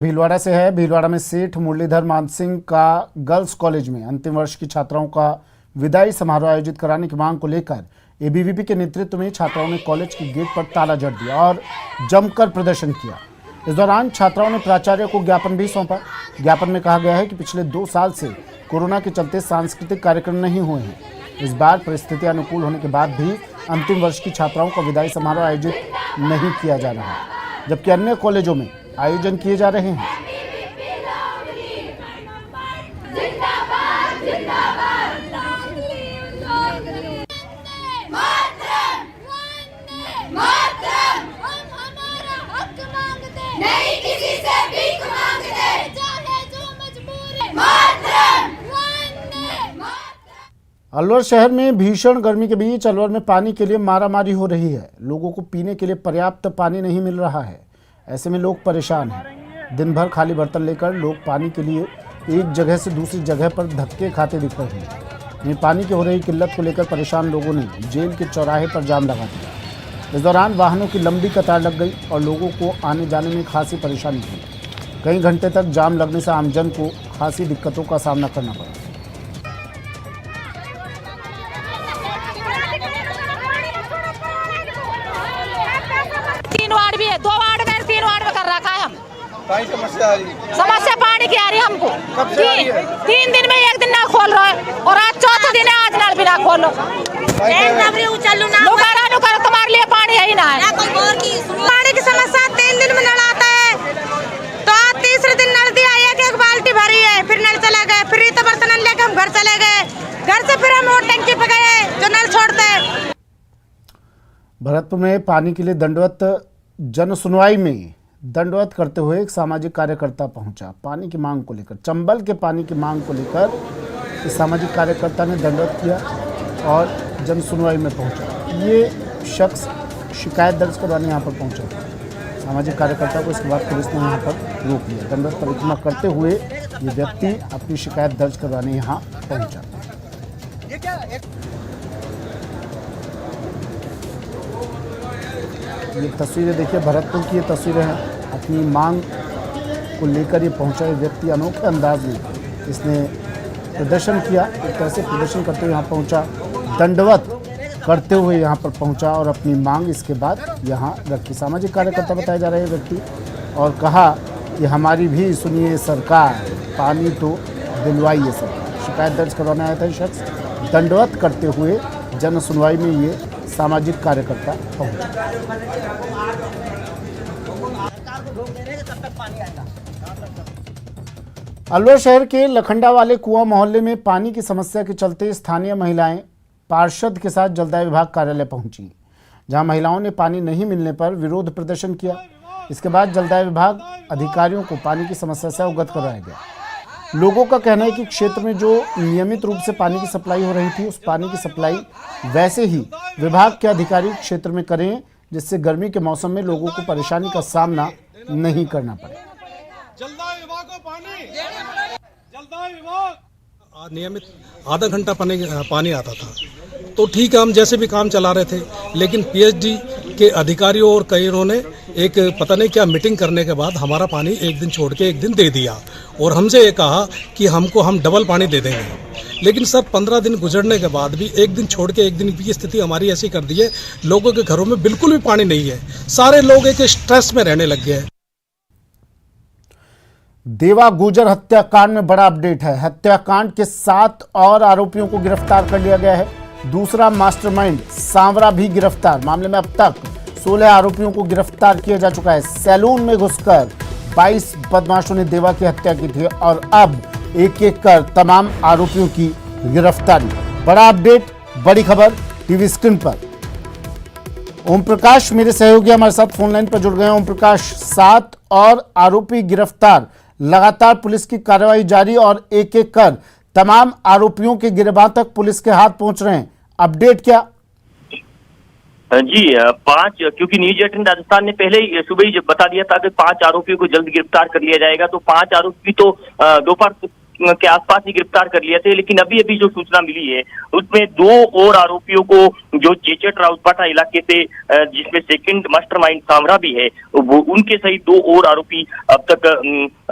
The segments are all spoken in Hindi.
भीलवाड़ा से है। भीलवाड़ा में सेठ मुरलीधर मानसिंह का गर्ल्स कॉलेज में अंतिम वर्ष की छात्राओं का विदाई समारोह आयोजित कराने की मांग को लेकर एबीवीपी के नेतृत्व में छात्राओं ने कॉलेज के गेट पर ताला जड़ दिया और जमकर प्रदर्शन किया। इस दौरान छात्राओं ने प्राचार्य को ज्ञापन भी सौंपा। ज्ञापन में कहा गया है कि पिछले 2 साल से कोरोना के चलते सांस्कृतिक कार्यक्रम नहीं हुए हैं। इस बार परिस्थितियां अनुकूल होने के बाद भी अंतिम वर्ष की छात्राओं का विदाई समारोह आयोजित नहीं किया जा रहा है, जबकि अन्य कॉलेजों में आयोजन किए जा रहे हैं। अलवर शहर में भीषण गर्मी के बीच अलवर में पानी के लिए मारामारी हो रही है। लोगों को पीने के लिए पर्याप्त पानी नहीं मिल रहा है। ऐसे में लोग परेशान हैं। दिन भर खाली बर्तन लेकर लोग पानी के लिए एक जगह से दूसरी जगह पर धक्के खाते दिख रहे हैं। पानी की हो रही किल्लत को लेकर परेशान लोगों ने जेल के चौराहे पर जाम लगा दिया। इस दौरान वाहनों की लंबी कतार लग गई और लोगों को आने जाने में खासी परेशानी हुई। कई घंटे तक जाम लगने से आमजन को खासी दिक्कतों का सामना करना पड़ा। समस्या पानी की आ रही है हमको। 3 दिन में 1 दिन ना खोल रहा है और आज चौथा दिन है, आज नल भी ना खोलो। तुम्हारे लिए पानी है ही ना है। पानी की समस्या 3 दिन में नल आता है, तो आज तीसरे दिन नल दिया, एक बाल्टी भरी है, फिर नल चला गए, फिर तो बर्तन लेके हम घर चले गए। घर से फिर हम और टंकी पे गए जो नल छोड़ते हैं। भरतपुर में पानी के लिए दंडवत जन सुनवाई में दंडवत करते हुए एक सामाजिक कार्यकर्ता पहुंचा। पानी की मांग को लेकर, चंबल के पानी की मांग को लेकर इस सामाजिक कार्यकर्ता ने दंडवत किया और जन सुनवाई में पहुंचा। ये शख्स शिकायत दर्ज करवाने यहाँ पर पहुंचा। सामाजिक कार्यकर्ता को इसके बाद पुलिस ने यहाँ पर रोक लिया। दंडवत परिक्रमा करते हुए ये व्यक्ति अपनी शिकायत दर्ज करवाने यहाँ पहुँचा। ये तस्वीरें देखिए, भरतपुर की ये तस्वीरें हैं। अपनी मांग को लेकर ये पहुंचा ये व्यक्ति अनोखे अंदाज में इसने प्रदर्शन किया। एक तरह से प्रदर्शन करते हुए यहाँ पहुंचा, दंडवत करते हुए यहाँ पर पहुंचा और अपनी मांग इसके बाद यहाँ रखी। सामाजिक कार्यकर्ता बताए जा रहे व्यक्ति और कहा कि हमारी भी सुनिए सरकार, पानी तो दिलवाइए सरकार। शिकायत दर्ज करवाने आया था ये शख्स। दंडवत करते हुए जन सुनवाई में ये सामाजिक कार्यकर्ता पहुंचा। अलवर शहर के लखंडा वाले कुआं मोहल्ले में पानी की समस्या के चलते स्थानीय महिलाएं पार्षद के साथ जलदाय विभाग कार्यालय पहुंची, जहां महिलाओं ने पानी नहीं मिलने पर विरोध प्रदर्शन किया। इसके बाद जलदाय विभाग अधिकारियों को पानी की समस्या से अवगत कराया गया। लोगों का कहना है कि क्षेत्र में जो नियमित रूप से पानी की सप्लाई हो रही थी, उस पानी की सप्लाई वैसे ही विभाग के अधिकारी क्षेत्र में करें, जिससे गर्मी के मौसम में लोगों को परेशानी का सामना नहीं करना पड़े। जलदाय विभाग को पानी, जलदाय विभाग नियमित आधा घंटा पानी आता था, तो ठीक है, हम जैसे भी काम चला रहे थे। लेकिन पीएचडी के अधिकारियों और कईयों ने एक पता नहीं क्या मीटिंग करने के बाद हमारा पानी 1 दिन छोड़ के 1 दिन दे दिया और हमसे ये कहा कि हम डबल पानी दे देंगे। लेकिन सर 15 दिन गुजरने के बाद भी 1 दिन छोड़ के 1 दिन की स्थिति हमारी ऐसी कर दी है। लोगों के घरों में बिल्कुल भी पानी नहीं है। सारे लोग एक स्ट्रेस में रहने लग गए हैं। देवा गुर्जर हत्याकांड में बड़ा अपडेट है। हत्याकांड के 7 और आरोपियों को गिरफ्तार कर लिया गया है। दूसरा मास्टरमाइंड सांवरा भी गिरफ्तार। मामले में अब तक 16 आरोपियों को गिरफ्तार किया जा चुका है। सैलून में घुसकर 22 बदमाशों ने देवा की हत्या की थी और अब एक एक कर तमाम आरोपियों की गिरफ्तारी। बड़ा अपडेट, बड़ी खबर टीवी स्क्रीन पर। ओम प्रकाश मेरे सहयोगी हमारे साथ फोन लाइन पर जुड़ गए हैं। ओम प्रकाश, 7 और आरोपी गिरफ्तार, लगातार पुलिस की कार्रवाई जारी और एक एक कर तमाम आरोपियों के गिरबान तक पुलिस के हाथ पहुंच रहे हैं। अपडेट क्या? जी 5, क्योंकि न्यूज 18 राजस्थान ने पहले ही सुबह ही बता दिया था कि 5 आरोपियों को जल्द गिरफ्तार कर लिया जाएगा। तो 5 आरोपी तो दोपहर के आसपास ही गिरफ्तार कर लिए थे, लेकिन अभी अभी जो सूचना मिली है उसमें 2 और आरोपियों को जो चेचट राउतपाटा इलाके से जिसमें सेकंड मास्टरमाइंड सांवरा भी है, वो उनके सहित 2 और आरोपी अब तक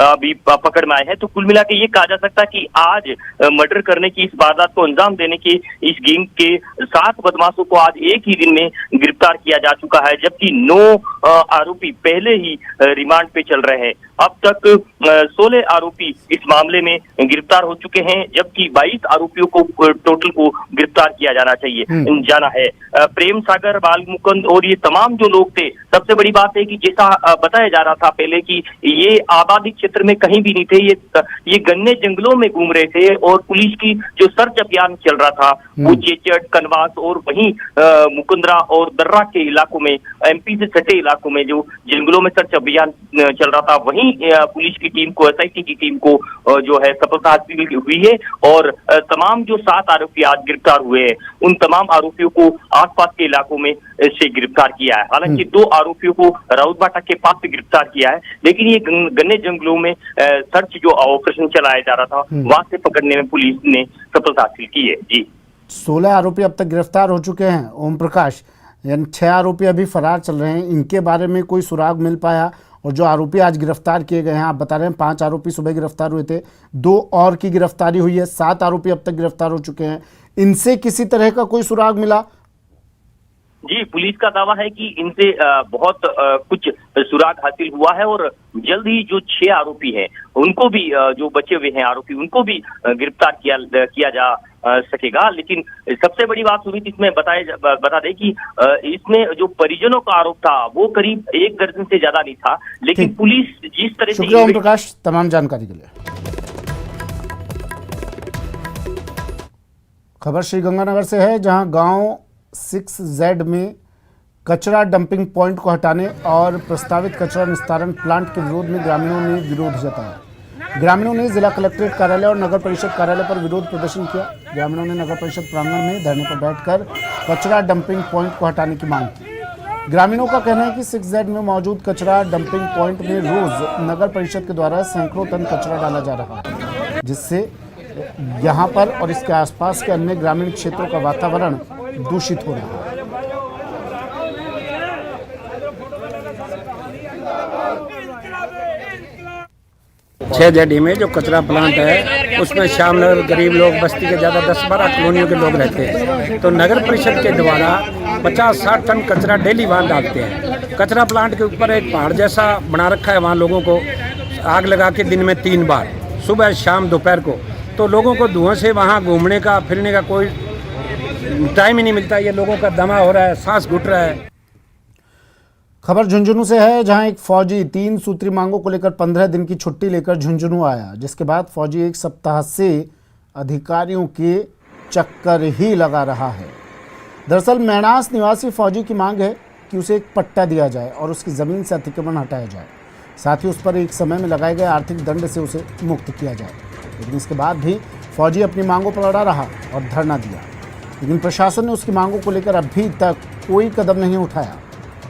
अभी पकड़ में आए हैं। तो कुल मिला के ये कहा जा सकता है कि आज मर्डर करने की इस वारदात को अंजाम देने की इस गैंग के 7 बदमाशों को आज एक ही दिन में गिरफ्तार किया जा चुका है, जबकि 9 आरोपी पहले ही रिमांड पे चल रहे हैं। अब तक 16 आरोपी इस मामले में गिरफ्तार हो चुके हैं, जबकि 22 आरोपियों को टोटल को गिरफ्तार किया जाना है। प्रेम सागर, बाल मुकुंद और ये तमाम जो लोग थे, सबसे बड़ी बात है कि जैसा बताया जा रहा था पहले कि ये आबादी क्षेत्र में कहीं भी नहीं थे, ये घने जंगलों में घूम रहे थे और पुलिस की जो सर्च अभियान चल रहा था वो चेचट, कनवास और वहीं मुकुंदरा और दर्रा के इलाकों में, एमपी से सटे इलाकों में जो जंगलों में सर्च अभियान चल रहा था, वहीं पुलिस की टीम को, एसआईटी की टीम को जो है सफलता हासिल हुई है और तमाम जो 7 आरोपी आज गिरफ्तार हुए हैं उन तमाम आरोपियों को आसपास के इलाकों में से गिरफ्तार किया है। हालांकि 2 आरोपियों को राउतपाटा के पास से गिरफ्तार किया है, लेकिन ये घने जंगलों में सर्च जो ऑपरेशन चलाया जा रहा था वहां से पकड़ने में पुलिस ने सफलता हासिल की है। जी, 16 आरोपी अब तक गिरफ्तार हो चुके हैं। ओम प्रकाश, यानी 6 आरोपी अभी फरार चल रहे हैं, इनके बारे में कोई सुराग मिल पाया? और जो आरोपी आज गिरफ्तार किए गए हैं, आप बता रहे हैं 5 आरोपी सुबह गिरफ्तार हुए थे, 2 और की गिरफ्तारी हुई है, 7 आरोपी अब तक गिरफ्तार हो चुके हैं। इनसे किसी तरह का कोई सुराग मिला? जी, पुलिस का दावा है कि इनसे बहुत कुछ सुराग हासिल हुआ है और जल्द ही जो 6 आरोपी हैं उनको भी, जो बचे हुए हैं आरोपी, उनको भी गिरफ्तार किया जा सकेगा। लेकिन सबसे बड़ी बात सुमित इसमें बता दें कि इसमें जो परिजनों का आरोप था वो करीब 1 दर्जन से ज्यादा नहीं था, लेकिन पुलिस जिस तरह से। शुक्रिया ओम प्रकाश तमाम जानकारी के लिए। खबर श्रीगंगानगर से है, जहां गांव 6Z में कचरा डंपिंग पॉइंट को हटाने और प्रस्तावित कचरा निस्तारण प्लांट के विरोध में ग्रामीणों ने विरोध जताया। ग्रामीणों ने जिला कलेक्ट्रेट कार्यालय और नगर परिषद कार्यालय पर विरोध प्रदर्शन किया। ग्रामीणों ने नगर परिषद प्रांगण में धरने पर बैठकर कचरा डंपिंग पॉइंट को हटाने की मांग की। ग्रामीणों का कहना है कि 6Z में मौजूद कचरा डंपिंग पॉइंट में रोज नगर परिषद के द्वारा सैकड़ों टन कचरा डाला जा रहा है, जिससे यहाँ पर और इसके आसपास के अन्य ग्रामीण क्षेत्रों का वातावरण दूषित हो रहा है। 6Z में जो कचरा प्लांट है उसमें श्यामनगर गरीब लोग, बस्ती के ज़्यादा 10-12 कॉलोनियों के लोग रहते हैं, तो नगर परिषद के द्वारा 50-60 टन कचरा डेली वहाँ डालते हैं। कचरा प्लांट के ऊपर एक पहाड़ जैसा बना रखा है, वहाँ लोगों को आग लगा के दिन में 3 बार, सुबह शाम दोपहर को, तो लोगों को धुआं से वहाँ घूमने का फिरने का कोई टाइम ही नहीं मिलता। ये लोगों का दमा हो रहा है, सांस घुट रहा है। खबर झुंझुनू से है, जहां एक फौजी 3 सूत्री मांगों को लेकर 15 दिन की छुट्टी लेकर झुंझुनू आया, जिसके बाद फौजी 1 सप्ताह से अधिकारियों के चक्कर ही लगा रहा है। दरअसल मैनास निवासी फौजी की मांग है कि उसे एक पट्टा दिया जाए और उसकी ज़मीन से अतिक्रमण हटाया जाए, साथ ही उस पर एक समय में लगाए गए आर्थिक दंड से उसे मुक्त किया जाए। लेकिन इसके बाद भी फौजी अपनी मांगों पर अड़ा रहा और धरना दिया, लेकिन प्रशासन ने उसकी मांगों को लेकर अभी तक कोई कदम नहीं उठाया।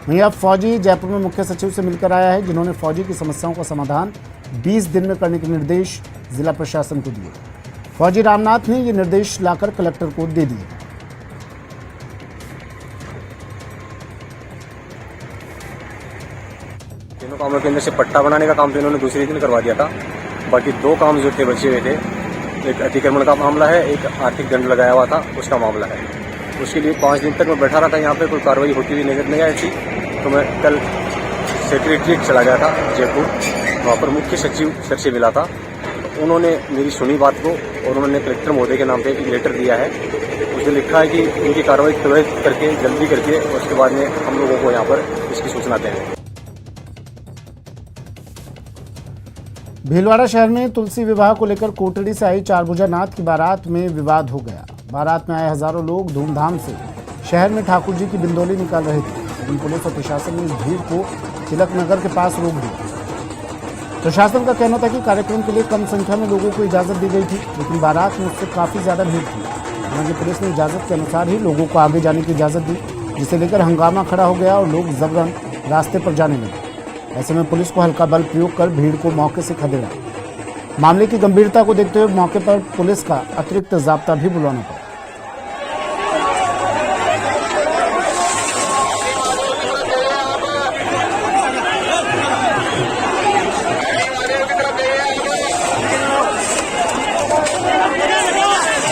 वहीं अब फौजी जयपुर में मुख्य सचिव से मिलकर आया है, जिन्होंने फौजी की समस्याओं का समाधान 20 दिन में करने के निर्देश जिला प्रशासन को दिए। फौजी रामनाथ ने ये निर्देश लाकर कलेक्टर को दे दिए। तीनों कामों के अंदर से पट्टा बनाने का काम तो इन्होंने दूसरे दिन करवा दिया था, बाकी 2 काम जो थे बचे हुए थे, एक अतिक्रमण का मामला है, एक आर्थिक दंड लगाया हुआ था उसका मामला है। उसके लिए 5 दिन तक मैं बैठा रहा था यहाँ पे, कोई कार्रवाई होती हुई नजर नहीं आई थी, तो मैं कल सेक्रेटरीट चला गया था जयपुर, वहाँ पर मुख्य सचिव सर से मिला था। तो उन्होंने मेरी सुनी बात को और उन्होंने कलेक्टर महोदय के नाम पे एक लेटर दिया है, उसमें लिखा है कि इनकी कार्रवाई त्वरित करके जल्दी करके उसके बाद में हम लोगों को यहाँ पर इसकी सूचना दें। भीलवाड़ा शहर में तुलसी विवाह को लेकर कोटड़ी से आई 4 भुजा नाथ की बारात में विवाद हो गया। बारात में आए हजारों लोग धूमधाम से शहर में ठाकुर जी की बिंदोली निकाल रहे थे, लेकिन पुलिस और प्रशासन ने इस भीड़ को तिलक नगर के पास रोक दिया। प्रशासन का कहना था कि कार्यक्रम के लिए कम संख्या में लोगों को इजाजत दी गई थी, लेकिन बारात में उससे काफ़ी ज़्यादा भीड़ थी। हालांकि पुलिस ने इजाज़त के अनुसार ही लोगों को आगे जाने की इजाज़त दी, जिसे लेकर हंगामा खड़ा हो गया और लोग जबरन रास्ते पर जाने लगे। ऐसे में पुलिस को हल्का बल प्रयोग कर भीड़ को मौके से खदेड़ा। मामले की गंभीरता को देखते हुए मौके पर पुलिस का अतिरिक्त जाब्ता भी बुलाना पड़ा।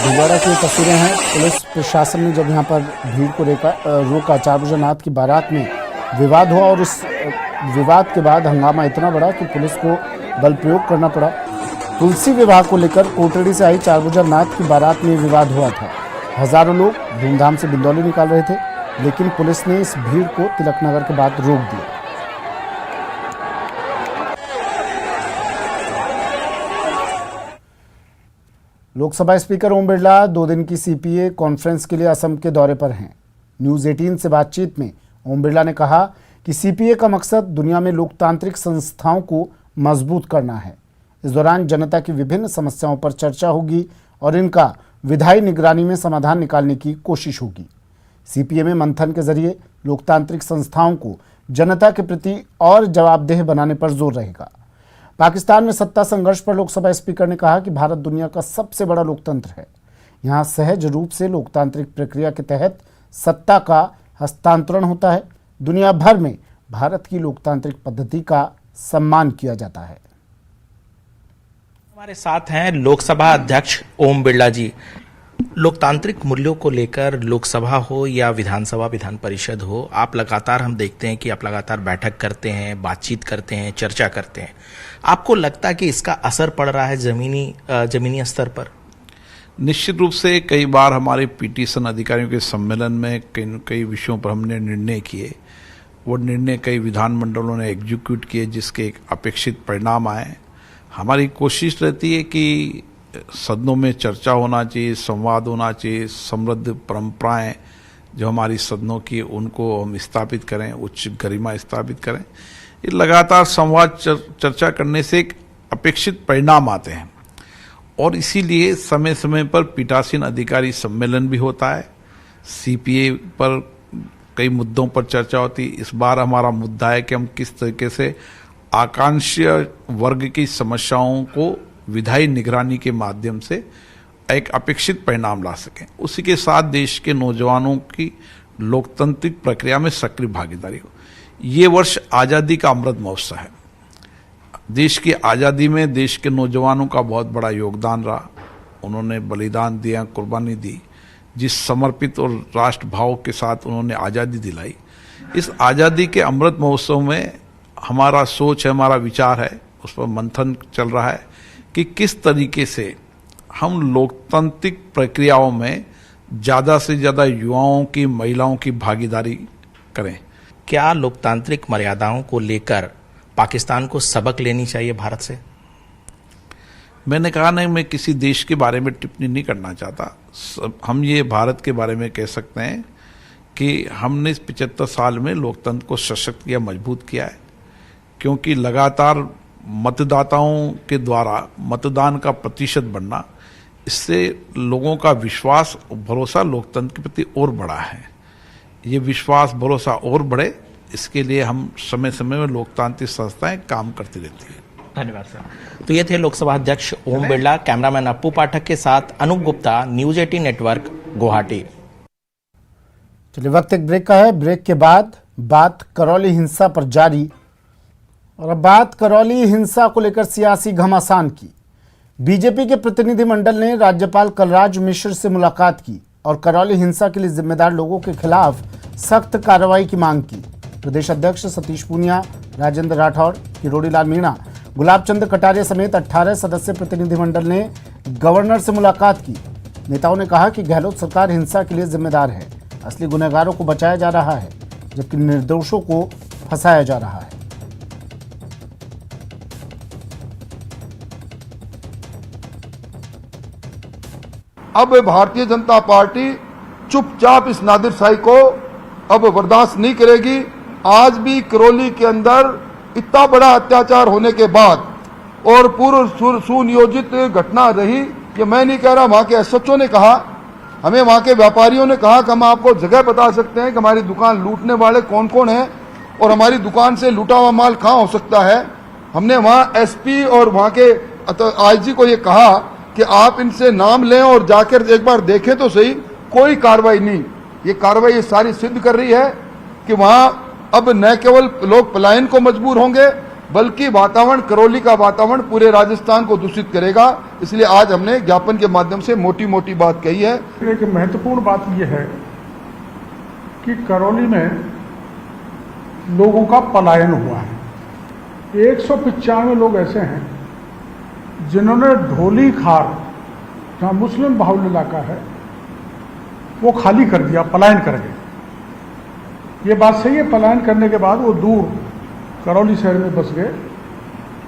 दोबारा की तस्वीरें हैं। पुलिस प्रशासन ने जब यहां पर भीड़ को रोका, 4 बजे नाथ की बारात में विवाद हुआ और इस विवाद के बाद हंगामा इतना बड़ा कि पुलिस को बल प्रयोग करना पड़ा। तुलसी विवाह को लेकर कोटड़ी से आई 4 बजे नाथ की बारात में विवाद हुआ था। हजारों लोग धूमधाम से बिंदौली निकाल रहे थे, लेकिन पुलिस ने इस भीड़ को तिलकनगर के बाद रोक दिया। लोकसभा स्पीकर ओम बिरला 2 दिन की सीपीए कॉन्फ्रेंस के लिए असम के दौरे पर हैं। न्यूज़ 18 से बातचीत में ओम बिरला ने कहा कि सीपीए का मकसद दुनिया में लोकतांत्रिक संस्थाओं को मजबूत करना है। इस दौरान जनता की विभिन्न समस्याओं पर चर्चा होगी और इनका विधायी निगरानी में समाधान निकालने की कोशिश होगी। सीपीए में मंथन के जरिए लोकतांत्रिक संस्थाओं को जनता के प्रति और जवाबदेह बनाने पर जोर रहेगा। पाकिस्तान में सत्ता संघर्ष पर लोकसभा स्पीकर ने कहा कि भारत दुनिया का सबसे बड़ा लोकतंत्र है। यहाँ सहज रूप से लोकतांत्रिक प्रक्रिया के तहत सत्ता का हस्तांतरण होता है। दुनिया भर में भारत की लोकतांत्रिक पद्धति का सम्मान किया जाता है। हमारे साथ हैं लोकसभा अध्यक्ष ओम बिरला जी। लोकतांत्रिक मूल्यों को लेकर लोकसभा हो या विधानसभा विधान परिषद हो, आप लगातार हम देखते हैं कि आप लगातार बैठक करते हैं, बातचीत करते हैं, चर्चा करते हैं। आपको लगता है कि इसका असर पड़ रहा है जमीनी स्तर पर? निश्चित रूप से कई बार हमारे पीटीशन अधिकारियों के सम्मेलन में कई विषयों पर हमने निर्णय किए। वो निर्णय कई विधानमंडलों ने एग्जीक्यूट किए, जिसके एक अपेक्षित परिणाम आए। हमारी कोशिश रहती है कि सदनों में चर्चा होना चाहिए, संवाद होना चाहिए, समृद्ध परंपराएं जो हमारी सदनों की उनको हम स्थापित करें, उच्च गरिमा स्थापित करें। ये लगातार संवाद चर्चा करने से एक अपेक्षित परिणाम आते हैं और इसीलिए समय समय पर पीठासीन अधिकारी सम्मेलन भी होता है। सीपीए पर कई मुद्दों पर चर्चा होती। इस बार हमारा मुद्दा है कि हम किस तरीके से आकांक्षी वर्ग की समस्याओं को विधायी निगरानी के माध्यम से एक अपेक्षित परिणाम ला सकें। उसी के साथ देश के नौजवानों की लोकतांत्रिक प्रक्रिया में सक्रिय भागीदारी हो। ये वर्ष आज़ादी का अमृत महोत्सव है। देश की आज़ादी में देश के नौजवानों का बहुत बड़ा योगदान रहा। उन्होंने बलिदान दिया, कुर्बानी दी। जिस समर्पित और राष्ट्र भाव के साथ उन्होंने आज़ादी दिलाई, इस आज़ादी के अमृत महोत्सव में हमारा सोच है, हमारा विचार है, उस पर मंथन चल रहा है कि किस तरीके से हम लोकतांत्रिक प्रक्रियाओं में ज़्यादा से ज़्यादा युवाओं की, महिलाओं की भागीदारी करें। क्या लोकतांत्रिक मर्यादाओं को लेकर पाकिस्तान को सबक लेनी चाहिए भारत से? मैंने कहा नहीं, मैं किसी देश के बारे में टिप्पणी नहीं करना चाहता। हम ये भारत के बारे में कह सकते हैं कि हमने इस 75 साल में लोकतंत्र को सशक्त किया, मजबूत किया है, क्योंकि लगातार मतदाताओं के द्वारा मतदान का प्रतिशत बढ़ना, इससे लोगों का विश्वास और भरोसा लोकतंत्र के प्रति और बढ़ा है। ये विश्वास भरोसा और बढ़े, इसके लिए हम समय समय में लोकतांत्रिक संस्थाएं काम करती रहती है। धन्यवाद सर। तो ये थे लोकसभा अध्यक्ष ओम बिरला। कैमरामैन अप्पू पाठक के साथ अनूप गुप्ता, न्यूज़ 18 नेटवर्क, गुवाहाटी। चलिए, वक्त एक ब्रेक का है। ब्रेक के बाद बात करौली हिंसा पर जारी। और अब बात करौली हिंसा को लेकर सियासी घमासान की। बीजेपी के प्रतिनिधिमंडल ने राज्यपाल कलराज मिश्र से मुलाकात की और करौली हिंसा के लिए जिम्मेदार लोगों के खिलाफ सख्त कार्रवाई की मांग की। प्रदेश अध्यक्ष सतीश पूनिया, राजेंद्र राठौड़, किरोड़ीलाल मीणा, गुलाब चंद कटारिया समेत 18 सदस्य प्रतिनिधिमंडल ने गवर्नर से मुलाकात की। नेताओं ने कहा कि गहलोत सरकार हिंसा के लिए जिम्मेदार है। असली गुनहगारों को बचाया जा रहा है, जबकि निर्दोषों को फंसाया जा रहा है। अब भारतीय जनता पार्टी चुपचाप इस नादिरशाही को अब बर्दाश्त नहीं करेगी। आज भी करौली के अंदर इतना बड़ा अत्याचार होने के बाद और पूर्व सुनियोजित घटना रही, ये मैं नहीं कह रहा, वहां के एसएचओ ने कहा, हमें वहां के व्यापारियों ने कहा कि हम आपको जगह बता सकते हैं कि हमारी दुकान लूटने वाले कौन कौन हैं और हमारी दुकान से लूटा हुआ माल कहां हो सकता है। हमने वहां एसपी और वहां के आईजी को ये कहा कि आप इनसे नाम लें और जाकर एक बार देखें तो सही, कोई कार्रवाई नहीं। ये कार्रवाई ये सारी सिद्ध कर रही है कि वहां अब न केवल लोग पलायन को मजबूर होंगे, बल्कि वातावरण, करौली का वातावरण पूरे राजस्थान को दूषित करेगा। इसलिए आज हमने ज्ञापन के माध्यम से मोटी मोटी बात कही है। एक महत्वपूर्ण बात यह है कि करौली में लोगों का पलायन हुआ है। 195 लोग ऐसे हैं जिन्होंने ढोली खार, जहाँ मुस्लिम बाहुल्य इलाका है, वो खाली कर दिया, पलायन कर गए। ये बात सही है, पलायन करने के बाद वो दूर करौली शहर में बस गए,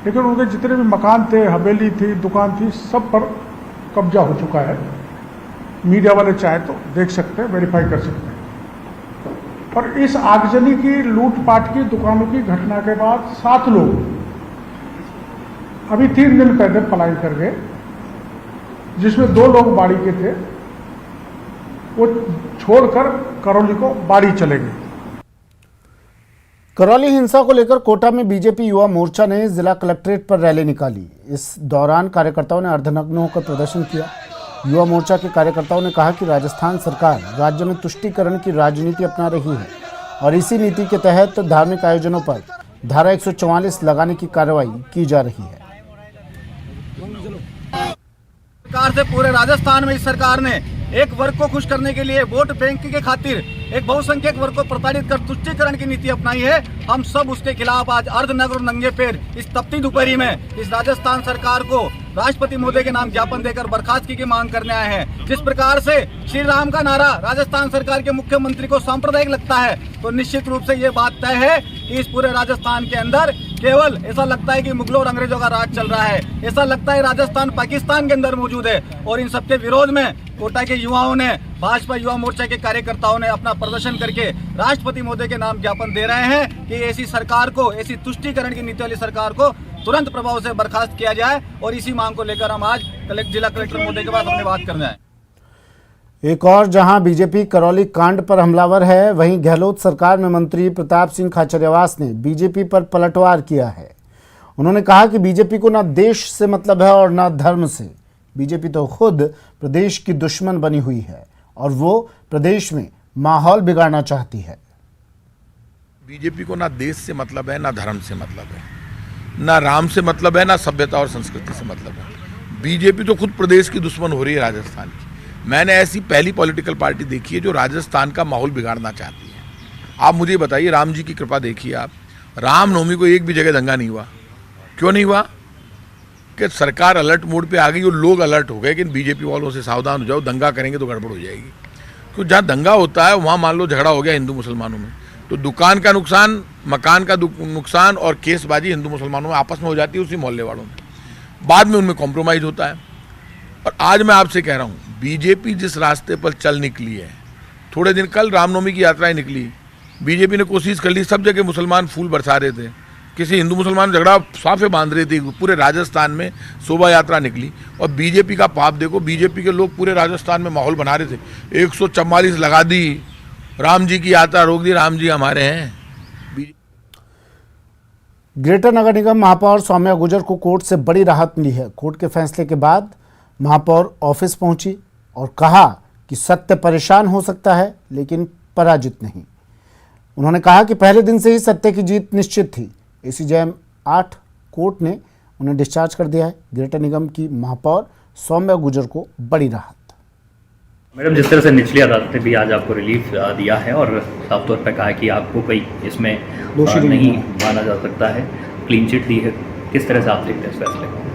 लेकिन उनके जितने भी मकान थे, हवेली थी, दुकान थी, सब पर कब्जा हो चुका है। मीडिया वाले चाहे तो देख सकते हैं, वेरीफाई कर सकते हैं। और इस आगजनी की, लूटपाट की, दुकानों की घटना के बाद 7 लोग अभी 3 दिन पहले पलायन कर गए, जिसमें 2 लोग बाड़ी के थे। वो छोड़कर करौली को बाड़ी चले गए। करौली हिंसा को लेकर कोटा में बीजेपी युवा मोर्चा ने जिला कलेक्ट्रेट पर रैली निकाली। इस दौरान कार्यकर्ताओं ने अर्धनग्न होकर प्रदर्शन किया। युवा मोर्चा के कार्यकर्ताओं ने कहा कि राजस्थान सरकार राज्य में तुष्टीकरण की राजनीति अपना रही है और इसी नीति के तहत धार्मिक आयोजनों पर धारा 144 लगाने की कार्रवाई की जा रही है। सरकार से पूरे राजस्थान में इस सरकार ने एक वर्ग को खुश करने के लिए, वोट बैंक के खातिर एक बहुसंख्यक वर्ग को प्रताड़ित कर तुष्टीकरण की नीति अपनाई है। हम सब उसके खिलाफ आज अर्धनग्न और नंगे पैर इस तपती दोपहरी में इस राजस्थान सरकार को राष्ट्रपति महोदय के नाम ज्ञापन देकर बर्खास्तगी की मांग करने आए हैं। जिस प्रकार से श्री राम का नारा राजस्थान सरकार के मुख्यमंत्री को सांप्रदायिक लगता है, तो निश्चित रूप से ये बात तय है कि इस पूरे राजस्थान के अंदर केवल ऐसा लगता है कि मुगलों और अंग्रेजों का राज चल रहा है। ऐसा लगता है राजस्थान पाकिस्तान के अंदर मौजूद है। और इन सबके विरोध में कोटा के युवाओं ने, भाजपा युवा मोर्चा के कार्यकर्ताओं ने अपना प्रदर्शन करके राष्ट्रपति महोदय के नाम ज्ञापन दे रहे हैं कि ऐसी सरकार को, ऐसी तुष्टीकरण की नीति वाली सरकार को तुरंत प्रभाव से बर्खास्त किया जाए। और इसी मांग को लेकर हम आज जिला कलेक्टर महोदय के पास अपनी बात करने आए। एक और जहां बीजेपी करौली कांड पर हमलावर है, वहीं गहलोत सरकार में मंत्री प्रताप सिंह खाचरियावास ने बीजेपी पर पलटवार किया है। उन्होंने कहा कि बीजेपी को ना देश से मतलब है और ना धर्म से। बीजेपी तो खुद प्रदेश की दुश्मन बनी हुई है और वो प्रदेश में माहौल बिगाड़ना चाहती है। बीजेपी को ना देश से मतलब है, ना धर्म से मतलब है, ना राम से मतलब है, ना सभ्यता और संस्कृति से मतलब है। बीजेपी तो खुद प्रदेश की दुश्मन हो रही है राजस्थान की। मैंने ऐसी पहली पॉलिटिकल पार्टी देखी है जो राजस्थान का माहौल बिगाड़ना चाहती है। आप मुझे बताइए, राम जी की कृपा देखिए आप, रामनवमी को एक भी जगह दंगा नहीं हुआ। क्यों नहीं हुआ? कि सरकार अलर्ट मोड पे आ गई और लोग अलर्ट हो गए कि बीजेपी वालों से सावधान हो जाओ, दंगा करेंगे तो गड़बड़ हो जाएगी। क्योंकि जहाँ दंगा होता है वहाँ मान लो झगड़ा हो गया हिंदू मुसलमानों में, तो दुकान का नुकसान, मकान का नुकसान और केसबाजी हिंदू मुसलमानों में आपस में हो जाती है, उसी मोहल्ले वालों में। बाद में उनमें कॉम्प्रोमाइज़ होता है। और आज मैं आपसे कह रहा हूँ, बीजेपी जिस रास्ते पर चल निकली है, थोड़े दिन कल रामनवमी की यात्राएं निकली, बीजेपी ने कोशिश कर ली, सब जगह मुसलमान फूल बरसा रहे थे, किसी हिंदू मुसलमान झगड़ा साफे बांध रहे थे, पूरे राजस्थान में शोभा यात्रा निकली। और बीजेपी का पाप देखो, बीजेपी के लोग पूरे राजस्थान में माहौल बना रहे थे, 144 लगा दी, राम जी की यात्रा रोक दी, राम जी हमारे हैं। ग्रेटर नगर निगम महापौर सौम्या गुर्जर को कोर्ट से बड़ी राहत मिली है। कोर्ट के फैसले के बाद महापौर ऑफिस पहुंची और कहा कि सत्य परेशान हो सकता है लेकिन पराजित नहीं। उन्होंने कहा कि पहले दिन से ही सत्य की जीत निश्चित थी। एसीजेएम 8 कोर्ट ने उन्हें डिस्चार्ज कर दिया है। ग्रेटर निगम की महापौर सौम्या गुर्जर को बड़ी राहत। मैडम, जिस तरह से निचली अदालत ने भी आज आपको रिलीफ दिया है और साफ तौर पर कहा कि आपको कोई इसमें नहीं माना जा सकता है, क्लीन चिट दी है, किस तरह से आप देखते हैं इस फैसले को?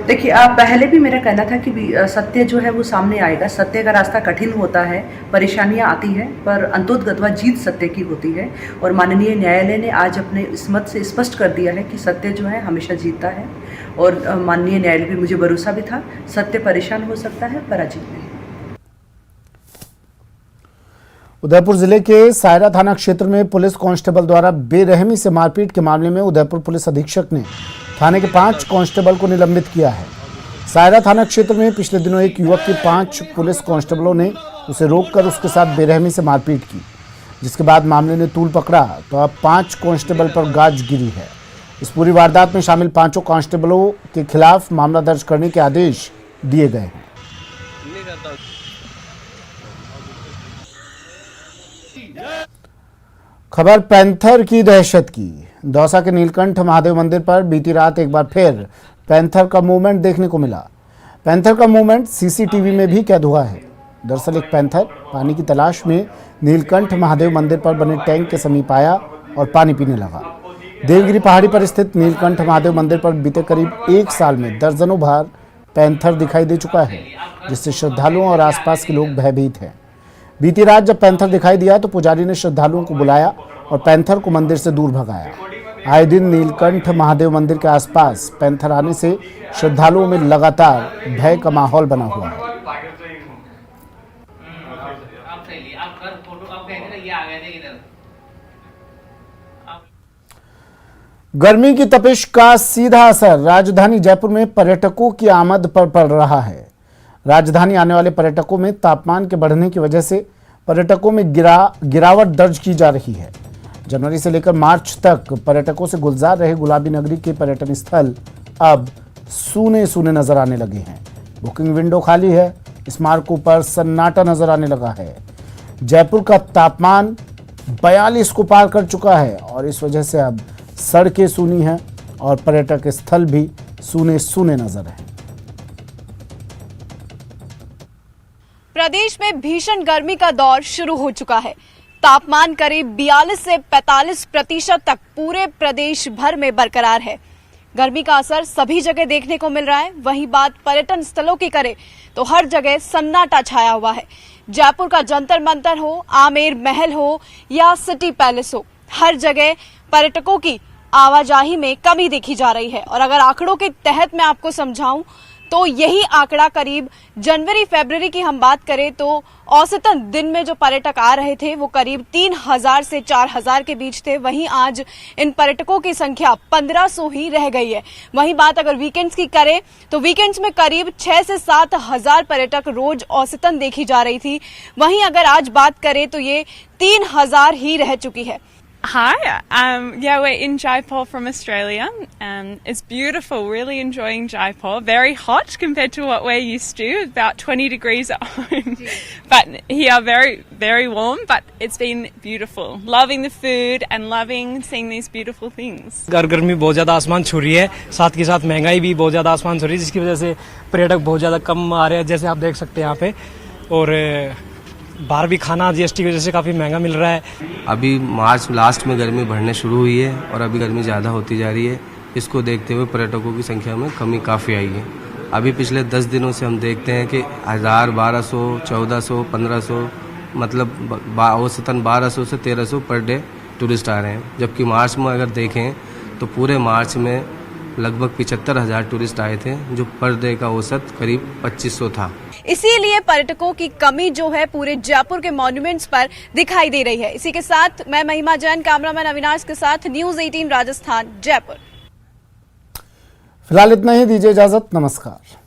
देखिए, पहले भी मेरा कहना था कि सत्य जो है वो सामने आएगा। सत्य का रास्ता कठिन होता है, परेशानियां आती हैं, पर अंतोतगत्वा जीत सत्य की होती है। और माननीय न्यायालय ने आज अपने इस मत से स्पष्ट कर दिया है कि सत्य जो है हमेशा जीतता है। और माननीय न्यायालय पे मुझे भरोसा भी था, सत्य परेशान हो सकता है, पराजित नहीं। उदयपुर जिले के सायरा थाना क्षेत्र में पुलिस कांस्टेबल द्वारा बेरहमी से मारपीट के मामले में उदयपुर पुलिस अधीक्षक ने थाने के 5 कांस्टेबल को निलंबित किया है। सायरा थाना क्षेत्र में पिछले दिनों एक युवक की 5 पुलिस कांस्टेबलों ने उसे रोककर उसके साथ बेरहमी से मारपीट की, जिसके बाद मामले ने तूल पकड़ा तो अब 5 कांस्टेबल पर गाज गिरी है। इस पूरी वारदात में शामिल 5 कांस्टेबलों के खिलाफ मामला दर्ज करने के आदेश दिए गए हैं। खबर पैंथर की दहशत की। दौसा के नीलकंठ महादेव मंदिर पर बीती रात एक बार फिर पैंथर का मूवमेंट देखने को मिला। पैंथर का मूवमेंट सीसीटीवी में भी कैद हुआ है। दरअसल एक पैंथर पानी की तलाश में नीलकंठ महादेव मंदिर पर बने टैंक के समीप आया और पानी पीने लगा। देवगिरी पहाड़ी पर स्थित नीलकंठ महादेव मंदिर पर बीते करीब 1 साल में दर्जनों बार पैंथर दिखाई दे चुका है, जिससे श्रद्धालुओं और आसपास के लोग भयभीत हैं। बीती रात जब पैंथर दिखाई दिया तो पुजारी ने श्रद्धालुओं को बुलाया और पैंथर को मंदिर से दूर भगाया। आए दिन नीलकंठ महादेव मंदिर के आसपास पैंथर आने से श्रद्धालुओं में लगातार भय का माहौल बना हुआ है। गर्मी की तपिश का सीधा असर राजधानी जयपुर में पर्यटकों की आमद पर पड़ रहा है। राजधानी आने वाले पर्यटकों में तापमान के बढ़ने की वजह से पर्यटकों में गिरावट दर्ज की जा रही है। जनवरी से लेकर मार्च तक पर्यटकों से गुलजार रहे गुलाबी नगरी के पर्यटन स्थल अब सूने सूने नजर आने लगे हैं। बुकिंग विंडो खाली है, स्मारकों पर सन्नाटा नजर आने लगा है। जयपुर का तापमान 42 को पार कर चुका है और इस वजह से अब सड़कें सूनी हैं और पर्यटक स्थल भी सूने सूने नजर हैं। प्रदेश में भीषण गर्मी का दौर शुरू हो चुका है। तापमान करीब 42 से 45% तक पूरे प्रदेश भर में बरकरार है। गर्मी का असर सभी जगह देखने को मिल रहा है। वहीं बात पर्यटन स्थलों की करें तो हर जगह सन्नाटा छाया हुआ है। जयपुर का जंतर मंतर हो, आमेर महल हो या सिटी पैलेस हो, हर जगह पर्यटकों की आवाजाही में कमी देखी जा रही है। और अगर आंकड़ों के तहत मैं आपको समझाऊं तो यही आंकड़ा करीब जनवरी फरवरी की हम बात करें तो औसतन दिन में जो पर्यटक आ रहे थे वो करीब 3000 से 4000 के बीच थे। वहीं आज इन पर्यटकों की संख्या 1500 ही रह गई है। वहीं बात अगर वीकेंड्स की करें तो वीकेंड्स में करीब 6 से 7000 पर्यटक रोज औसतन देखी जा रही थी। वहीं अगर आज बात करें तो ये 3000 ही रह चुकी है। Hi, yeah, we're in Jaipur from Australia. It's beautiful, really enjoying Jaipur. Very hot compared to what we're used to, about 20 degrees at home. But here, very, very warm, but it's been beautiful. Loving the food and loving seeing these beautiful things. गर्मी बहुत ज़्यादा आसमान छू रही है, साथ के साथ महंगाई भी बहुत ज़्यादा आसमान छू रही है, जिसकी वजह से पर्यटक बहुत ज़्यादा कम आ रहे हैं, जैसे आप देख सकते हैं यहाँ पे। और बाहर भी खाना जीएसटी की वजह से काफ़ी महंगा मिल रहा है। अभी मार्च लास्ट में गर्मी बढ़ने शुरू हुई है और अभी गर्मी ज़्यादा होती जा रही है। इसको देखते हुए पर्यटकों की संख्या में कमी काफ़ी आई है। अभी पिछले 10 दिनों से हम देखते हैं कि 1000, 1200, 1400, 1500 मतलब औसतन 1200 से 1300 पर डे टूरिस्ट आ रहे हैं। जबकि मार्च में अगर देखें तो पूरे मार्च में लगभग 75,000 टूरिस्ट आए थे, जो पर डे का औसत करीब 2500 था। इसीलिए पर्यटकों की कमी जो है पूरे जयपुर के मॉन्यूमेंट्स पर दिखाई दे रही है। इसी के साथ मैं महिमा जैन, कैमरामैन अविनाश के साथ न्यूज़ 18 राजस्थान, जयपुर। फिलहाल इतना ही, दीजिए इजाजत, नमस्कार।